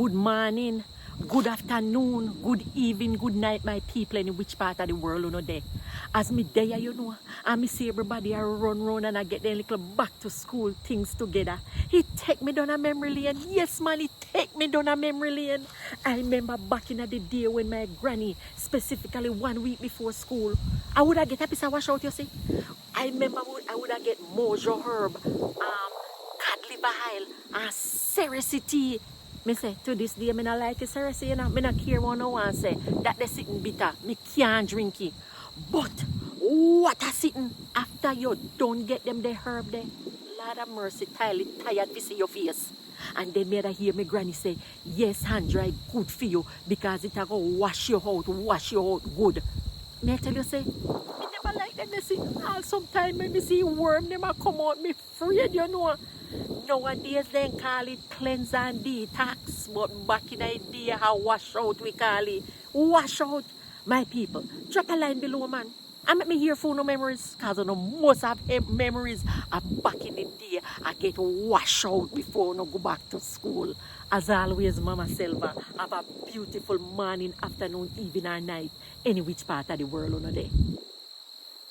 Good morning, good afternoon, good evening, good night, my people in which part of the world you know there. As me there, you know, and me see everybody I run round and I get their little back to school things together. He take me down a memory lane. Yes, man, he take me down a memory lane. I remember back in the day when my granny, specifically 1 week before school, I would have get a piece of washout, you see. I remember I would have get mojo herb, cod liver oil, and sericity. Me say, to this day, me not like it, seriously, you know. Me not care what no one say. That they sitting bitter. Me can't drink it. But, what a sitting after you don't get them the herb there. Lord of mercy, tired to see your face. And then me hear me granny say, yes, hand dry good for you because it a go wash you out good. Me tell you say, me never like them. They see, sometimes when me see worm, them a come out, me afraid, you know. Nowadays, they call it cleanse and detox, but back in the day, how wash out we call it. Wash out, my people. Drop a line below, man. And make me hear for no memories, because I know most of memories are back in the day. I get wash out before I go back to school. As always, Mama Selva, have a beautiful morning, afternoon, evening, or night, any which part of the world on there.